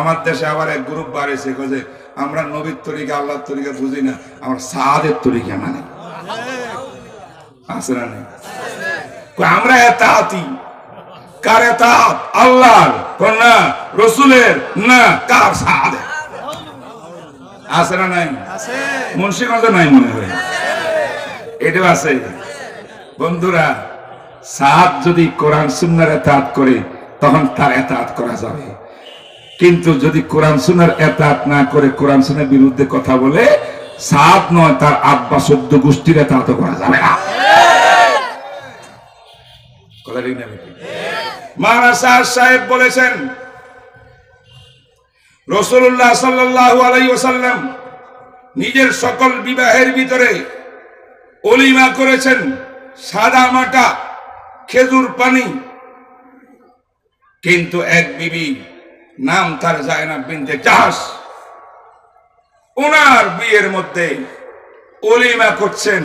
আমার দেশে আবার এক গ্রুপ বাড়িয়েছে যে আমরা নবীর তরিকা আল্লাহর তরিকা বুঝি না, আমরা সাদের তরিকা মানে আছে না নেই? আমরা এতাতি কার এতাত? আল্লাহর না রসুলের না কার? সাদের আছে না নাই? মুন্সিগঞ্জ নাই মনে হয়, এটা আছে। বন্ধুরা, সাদ যদি কোরআন সুন্নাহর এতাত করে তখন তার এতাত করা যাবে, কিন্তু যদি কোরআন সুন্নাহর এতাত না করে কোরআন সুন্নাহর বিরুদ্ধে কথা বলে, সাদ নয় তার আব্বা 14 গোষ্ঠীর এতাত করা যাবে না। কথা ঠিক না? মাওলানা সাহেব বলেছেন রাসূলুল্লাহ সাল্লাল্লাহু আলাইহি ওয়াসাল্লাম নিজের সকল বিবাহের ভিতরে ওলিমা করেছেন সাদা মাটা খেজুর পানি, কিন্তু এক বিবি নাম তার জায়নাব বিনতে জাহশ, ওনার বিয়ের মধ্যে ওলিমা করছেন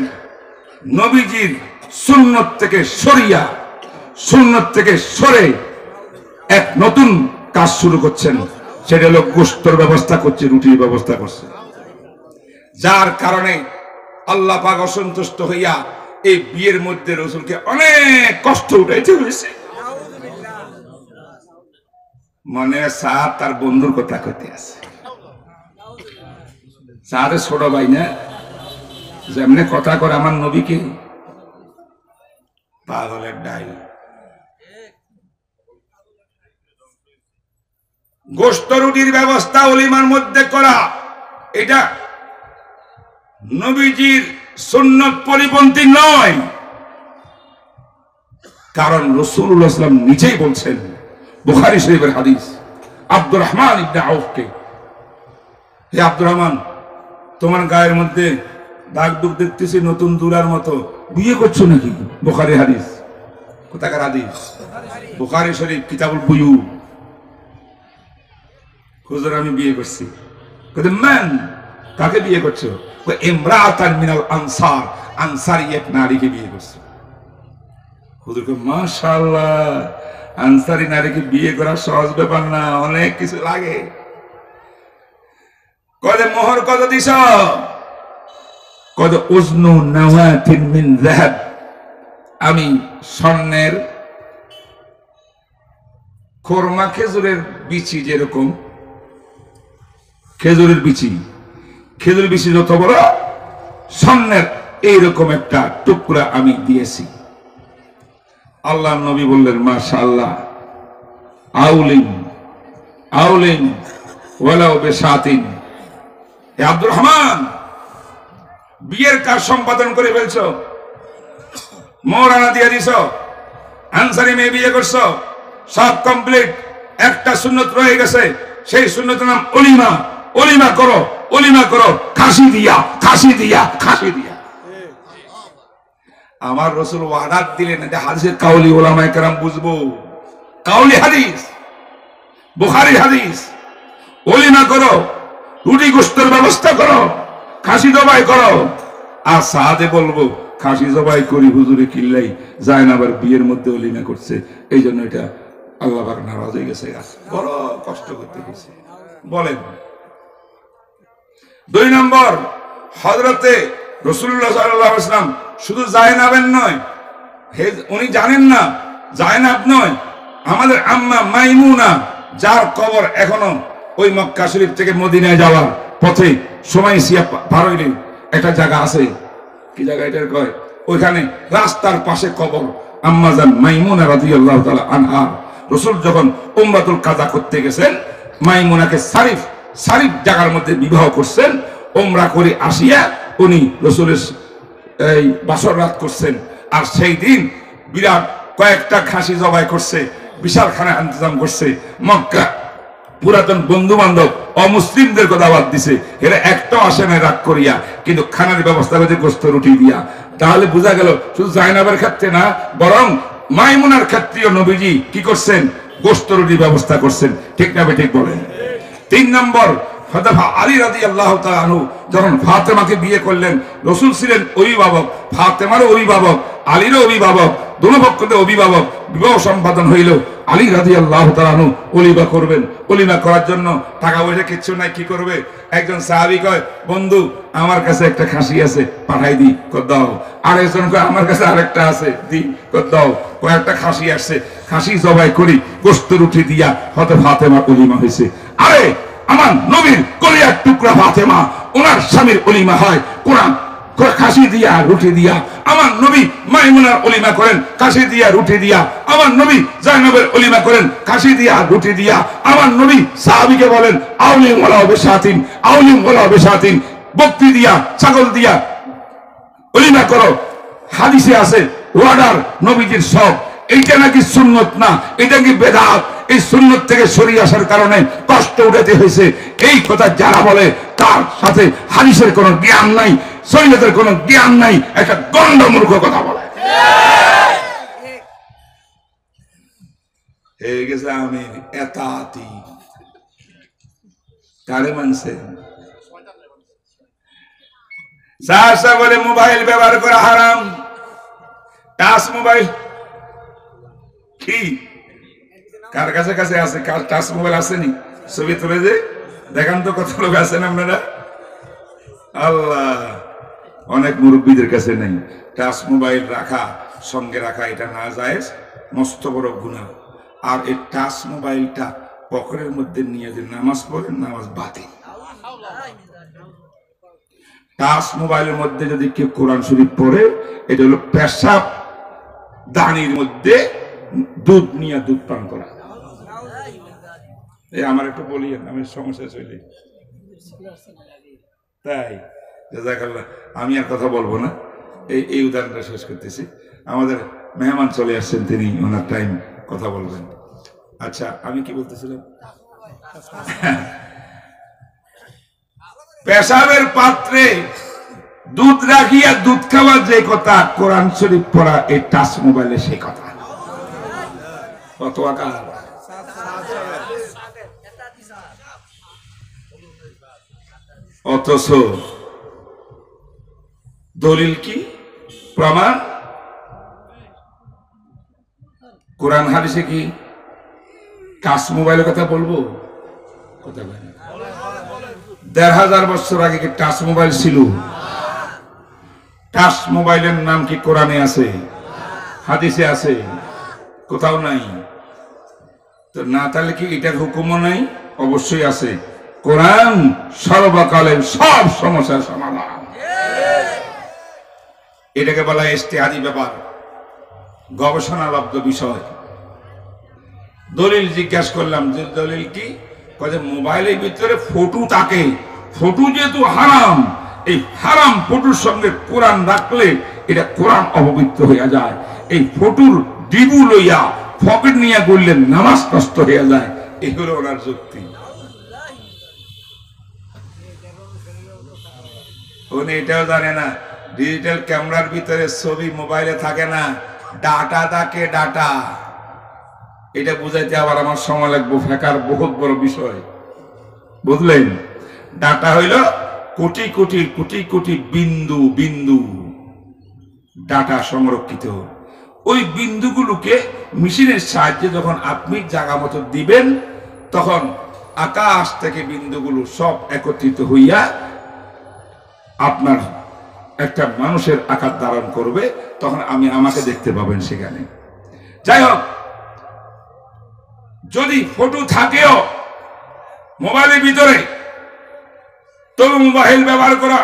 নবীজির সুন্নত থেকে সরিয়া, সুন্নত থেকে সরে এক নতুন কাজ শুরু করছেন, সেটা হলো গোশতের ব্যবস্থা করছে, রুটির ব্যবস্থা করছে, যার কারণে আল্লাহ পাক অসন্তুষ্ট হইয়া এই বিয়ের মধ্যে রাসূলকে অনেক কষ্ট উঠাইতে হয়েছে। মনে সাদ তার বন্ধুর কথা কইতে আছে, সাদের ছোট ভাই না, যেমনে কথা করে আমার নবীকে পাগলের ডাই। গোশত রুটির ব্যবস্থা ওলিমার মধ্যে করা, এটা নবীজির সুন্নত পরিপন্থী নয়, কারণ রাসূলুল্লাহ সাল্লাল্লাহু আলাইহি ওয়াসাল্লাম নিজেই বলছেন, বুখারী শরীফের হাদিস, আব্দুর রহমান ইবনে আউফকে, হে আব্দুর রহমান, তোমার গায়ের মধ্যে দাগ দুগ দেখতেছি নতুন দুলার মতো, বিয়ে করছো নাকি? বুখারী হাদিস। কোথাকার হাদিস? বুখারী শরীফ কিতাবুল বুয়ু। হুজুর আমি বিয়ে করছি। মান, কাকে বিয়ে করছো? ইমরাতান মিনাল আনসার, আনসারী এক নারীকে বিয়ে করছো। হুজুর কয় মাশাআল্লাহ, আনসারী নারীকে বিয়ে করা সহজ ব্যাপার না, অনেক কিছু লাগে। কয় মোহর কত দিছ? কয় উজনু নাওয়াতিন মিন যাহাব, আমি স্বর্ণের খোরমা খেজুরের বিচি, যেরকম খেজুরের বিচি, খেজুর বিচি যত বড়, স্বর্ণের এইরকম একটা টুকরা আমি দিয়েছি। আল্লাহ নবী বললেন মাশাআল্লাহ, আউলিন আউলিন ওয়ালাউ বিশাতিন। হে আব্দুর রহমান, বিয়ের কাজ সম্পাদন করে ফেলছো, মোহরানা দিয়ে দিছো, আনসারী মেয়ে বিয়ে করছো, সব কমপ্লিট। একটা সুন্নত রয়ে গেছে, সেই সুন্নতের নাম ওলিমা। ওলিমা করো, ওলিমা করো, খাসি দিয়া, খাসি দিয়া, খাসি দিয়া। আমার রাসূল ওয়াদা দিলেন, এটা হাদিসের কাউলি, উলামায়ে কেরাম বুঝবো, কাউলি হাদিস, বুখারী হাদিস। ওলিমা করো, রুটি গোশতের ব্যবস্থা করো, খাসি জবাই করো। আর সাদে বলবো খাসি জবাই করি হুজুরে কিল্লাই যায় না, আবার বিয়ের মধ্যে ওলিমা করছে, এই জন্য এটা আল্লাহ পাক নারাজ হয়ে গেছে, বড় কষ্ট করতে গেছে। বলেন 2 নম্বর, হযরতে রাসূলুল্লাহ সাল্লাল্লাহু আলাইহি ওয়াসাল্লাম শুধু জায়নাবের নয়, উনি জানেন না জায়নাব নয়, আমাদের আম্মা মাইমুনা, যার কবর এখনো ওই মক্কা শরীফ থেকে মদিনায় যাওয়ার পথে সুমাইসিয়া পার হইলে একটা জায়গা আছে, কি জায়গা এটার কয়, ওইখানে রাস্তার পাশে কবর আম্মাজান মাইমুনা রাদিয়াল্লাহু তাআলা আনহা। রাসূল যখন উমরাতুল কাজা করতে গেছেন, মাইমুনাকে শরীফ জায়গার মধ্যে বিবাহ করছেন। উমরা করে আসিয়া উনি রাসূলের এই বাসর রাত করছেন, আর সেই দিন বিরাট কয়েকটা খাসি জবাই করছে, বিশাল খানা ইন্তজাম করছে। মক্কা পুরাতন বন্ধু বান্ধব অমুসলিমদেরকে দাওয়াত দিছে, এরা একটাও আসে না রাগ করিয়া, কিন্তু খানার ব্যবস্থা করেছে গোশত রুটি দিয়া। তাহলে বোঝা গেল শুধু জায়নাবের ক্ষেত্রে না, বরং মাইমুনার ক্ষেত্রেও নবীজি কি করছেন? গোশত রুটির ব্যবস্থা করছেন। ঠিক না ঠিক বলেন? 3 নম্বর, হযরত আলী রাদিয়াল্লাহু তাআলা আনহু যখন ফাতেমাকে বিয়ে করলেন, রাসূল ছিলেন অভিভাবক, ফাতেমারও অভিভাবক, আলীরও অভিভাবক, দোনো পক্ষতে অভিভাবক। বিবাহ সম্পাদন হইল, আলী রাদিয়াল্লাহু তাআলা আনহু ওলিমা করবেন। ওলিমা করার জন্য টাকা পয়সা কিচ্ছু নাই, কি করবে? একজন সাহাবী কয়, বন্ধু আমার কাছে একটা খাসি আছে, পাঠাই দি, দাও। আর একজন কয়, আমার কাছে আরেকটা আছে, দি, দাও। কয়েকটা খাসি আসছে, খাসি জবাই করি, গোশত রুটি দিয়া হতে ফাতেমা ওলিমা হয়েছে। আরে আমার নবীর কলিয়ার টুকরা ফাতেমা, ওনার স্বামীর ওলিমা হয় কোরআন খাসি দিয়া রুটি দিয়া। আমার নবী মাইমুনার ওলিমা করেন খাসি দিয়া রুটি দিয়া। আমার নবী জায়নবের ওলিমা করেন খাসি দিয়া রুটি দিয়া। আমার নবী সাহাবীকে বলেন আউলিম ওয়ালা বিশাতিন, আউলিম ওয়ালা বিশাতিন, বকরি দিয়া ছাগল দিয়া ওলিমা করো। হাদিসে আছে ওয়ার্ডার নবীজির সব। এইটা নাকি সুন্নত না, এটা কি বেদাত। এই সুন্নত থেকে সরিয়ে আসার কারণে কষ্ট উঠাতে হয়েছে। এই কথা যারা বলে তার সাথে হাদিসের কোনো জ্ঞান নাই, শরীয়তের কোনো জ্ঞান নাই, একটা গন্ডমূর্খ কথা বলে। হয়ে গেছে আমি এতাতি কারে মানছে? সাহসা বলে মোবাইল ব্যবহার করা হারাম। টাচ মোবাইল কি কার কাছে কাছে আছে? কার টাচ মোবাইল আসেনি? ছবি তুলে যে দেখান তো কত লোক আছেন আপনারা। আল্লাহ, অনেক মুরব্বীদের কাছে নেই। টাচ মোবাইল রাখা, সঙ্গে রাখা এটা না জায়েজ, মস্ত বড় গুনাহ। আর এই টাচ মোবাইলটা পকেটের মধ্যে নিয়ে যে নামাজ পড়েন, নামাজ বাতিল। টাচ মোবাইলের মধ্যে যদি কেউ কোরআন শরীফ পড়ে, এটা হলো পেশাব দানির মধ্যে দুধ নিয়ে দুধ পান করা। এই আমার একটু বলিয়েন, আমি সমস্যা চলে। তাই জাযাকাল্লাহ, আমি আর কথা বলবো না, এই উদাহরণটা শেষ করতেছি। আমাদের মেহমান চলে আসছেন, তিনি ওনার টাইম কথা বলবেন। আচ্ছা, আমি কি বলতেছিলাম? পেশাবের পাত্রে দুধ রাখিয়া দুধ খাওয়ার যে কথা, কোরআন শরীফ পড়া এই টাচ মোবাইলে সেই কথা। কত আকার! অথচ দলিল কি, প্রমাণ? কোরআন হাদিসে কি টাচ মোবাইলের কথা বলবো? কথা বলেন। ১৫০০ বছর আগে কি টাচ মোবাইল ছিল? টাচ মোবাইলের নাম কি কোরআনে আছে? হাদিসে আছে? কোথাও নাই। তো না তাহলে কি এটার হুকুমও নাই? অবশ্যই আছে। কোরআন সর্বকালের সব সমস্যার সমাধান। এটাকে বলা হয় ইজতিহাদি ব্যাপার, গবেষণালব্ধ বিষয়। দলিল জিজ্ঞাসা করলাম যে দলিল কি? মোবাইলের ভিতরে ফটো থাকে, ফটো যেহেতু হারাম, এই হারাম ফটোর সঙ্গে কোরআন রাখলে এটা কোরআন অপবিত্র হইয়া যায়। এই ফটোর ডিবু লইয়া পকেট নিয়ে করলে নামাজ নষ্ট হইয়া যায়। এগুলো ওনার যুক্তি। উনি এটাও জানে না ডিজিটাল ক্যামেরার ভিতরে ছবি মোবাইলে থাকে না, ডাটা থাকে, ডাটা। এটা বুঝাইতে আবার আমার সময় লাগবে, ফেকার বহুত বড় বিষয়, বুঝলেন? ডাটা হইল কোটি কোটি কোটি কোটি বিন্দু বিন্দু ডাটা সংরক্ষিত। ওই বিন্দুগুলোকে মেশিনের সাহায্যে যখন আপনি জায়গা মতো দিবেন, তখন আকাশ থেকে বিন্দুগুলো সব একত্রিত হইয়া আপনার একটা মানুষের আকার ধারণ করবে। তখন আমাকে দেখতে পাবেন সেখানে। যাই হোক, যদি ফটো থাকেও মোবাইলের ভিতরে, তবু মোবাইল ব্যবহার করা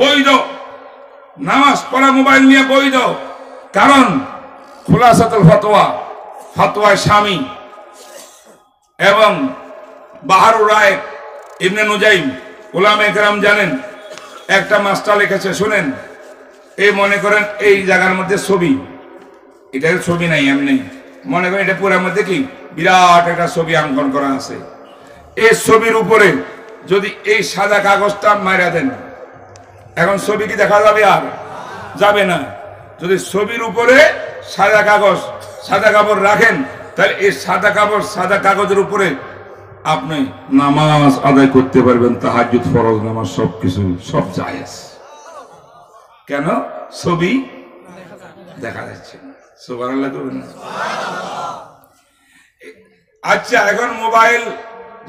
বৈধ, নামাজ পড়া মোবাইল নিয়ে বৈধ। কারণ খুলাসাতুল ফতোয়া, ফতোয়ায় স্বামী এবং বাহারুর রায় ইবনে নুজাইম, উলামায়ে কেরাম জানেন, একটা মাস্টার লিখেছে, শুনেন। এই মনে করেন এই জায়গার মধ্যে ছবি, এটা ছবি নাই, এমনি মনে করেন এটা পুরার মধ্যে কি বিরাট একটা ছবি অঙ্কন করা আছে। এই ছবির উপরে যদি এই সাদা কাগজটা মারা দেন, এখন ছবি কি দেখা যাবে? আর যাবে না। যদি ছবির উপরে সাদা কাগজ, সাদা কাপড় রাখেন, তাহলে এই সাদা কাপড়, সাদা কাগজের উপরে আপনি নামাজ আদায় করতে পারবেন, তাহাজ্জুদ, ফরজ নামাজ, সবকিছু সব জায়েজ। কেন? ছবি দেখা যাচ্ছে না। সুবহানাল্লাহ করবেন না? আচ্ছা, এখন মোবাইল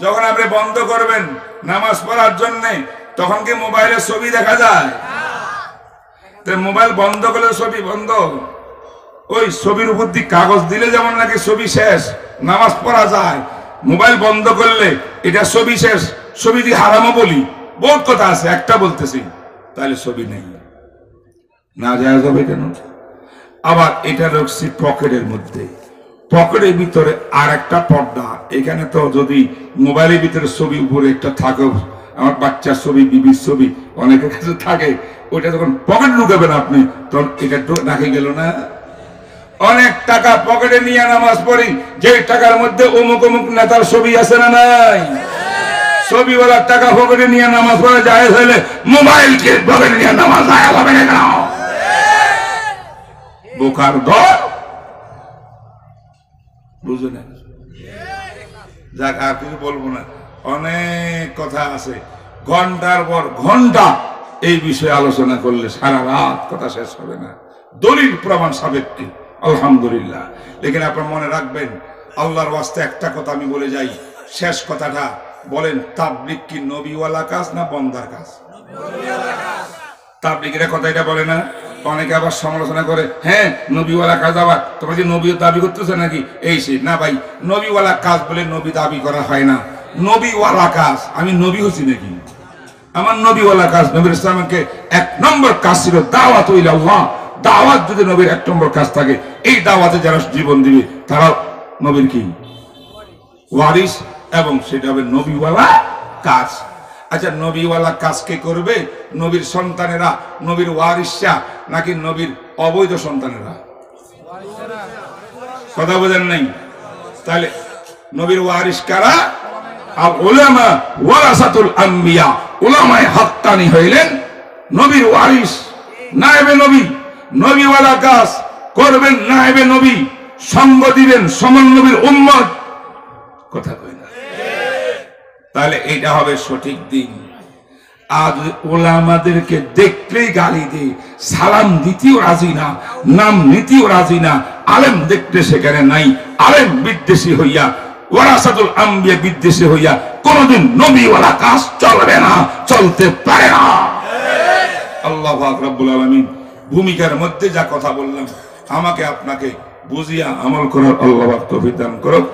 যখন আপনি বন্ধ করবেন নামাজ পড়ার জন্য, তখন কি মোবাইলের ছবি দেখা যায়? মোবাইল বন্ধ করলে ছবি বন্ধ, ওই ছবির উপর দিয়ে কাগজ দিলে যেমন নাকি ছবি শেষ, নামাজ পড়া যায়। মোবাইল বন্ধ করলে এটা ছবি শেষ, ছবি দিয়ে হারামও বলি, বহুত কথা আছে, একটা বলতেছি, তাহলে ছবি নেই, না যায় যাবে কেন? আবার এটা রাখছি পকেটের মধ্যে, পকেটের ভিতরে আর একটা পর্দা। এখানে তো যদি মোবাইলের ভিতরে ছবি উপরে একটা থাকে, আমার বাচ্চার ছবি, বিবির ছবি অনেকের কাছে থাকে, ওইটা যখন পকেটে ঢুকাবেন আপনি, তখন এটা রাখে গেল না। অনেক টাকা পকেটে নিয়ে নামাজ পড়ি, যে টাকার মধ্যে অমুক অমুক নেতার ছবি আছে না নাই? ছবিওয়ালার টাকা পকেটে নিয়ে নামাজ পড়া যায় হলে মোবাইলকে পকেটে নিয়ে নামাজ যায় হবে না কেন? বোকার দল, বুঝে না? যাক, আর কিছু বলবো না, অনেক কথা আছে, ঘন্টার পর ঘন্টা এই বিষয়ে আলোচনা করলে সারা রাত কথা শেষ হবে না, দলিল প্রমাণ সাবেকটি আলহামদুলিল্লাহ। লেকিন আপনার মনে রাখবেন, আল্লাহর ওয়াস্তে একটা কথা আমি বলে যাই, শেষ কথাটা বলেন, তাবলীগ কি নবীওয়ালা কাজ না বন্দার কাজ? তাবলীগের কথা এটা বলে না। অনেকে আবার সমালোচনা করে, হ্যাঁ নবীওয়ালা কাজ, আবার তোমরা যে নবী দাবি করতেছে নাকি এই সেই। না ভাই, নবীওয়ালা কাজ বলে নবী দাবি করা হয় না। নবীওয়ালা কাজ, আমি নবী হচ্ছি নাকি? আমার নবীওয়ালা কাজ, নবীর ইসলামকে 1 নম্বর কাজ ছিল দাওয়াত ইলাল্লাহ। দাওয়াত যদি নবীর 1 নম্বর কাজ থাকে, এই দাওয়াতে যারা জীবন দিবে তারা নবীর কি ওয়ারিস, এবং সেটা হবে নবীওয়ালা কাজ। আচ্ছা, নবীওয়ালা কাজ কে করবে? নবীর সন্তানেরা, নবীর ওয়ারিসরা, নাকি নবীর অবৈধ সন্তানেরা? কথা বোঝেন নাই? তাহলে নবীর ওয়ারিস কারা? আর উলামা ওয়ারাসাতুল আম্বিয়া, উলামায়ে হাক্কানি হইলেন নবীর ওয়ারিস, নায়েবে নবী। নবীওয়ালা কাজ করবেন নায়েবে নবী, সঙ্গ দিবেন সমান নবীর উম্মত। কথা কই না? তাহলে এটা হবে সঠিক দিন। আজ ওলামাদেরকে দেখলেই গালি দিয়ে, সালাম দিতেও রাজি না, নাম নিতেও রাজি না। আলেম দেখতে সেখানে নাই, আলেম বিদ্বেষী হইয়া, ওয়ারাসাতুল আম্বিয়া বিদ্বেষী হইয়া কোনদিন নবীওয়ালা কাজ চলবে না, চলতে পারে না। আল্লাহ পাক রব্বুল আলামিন ভূমিকার মধ্যে যা কথা বললাম, আমাকে আপনাকে বুঝিয়া আমল করার আল্লাহ পাক তৌফিক দান করুক।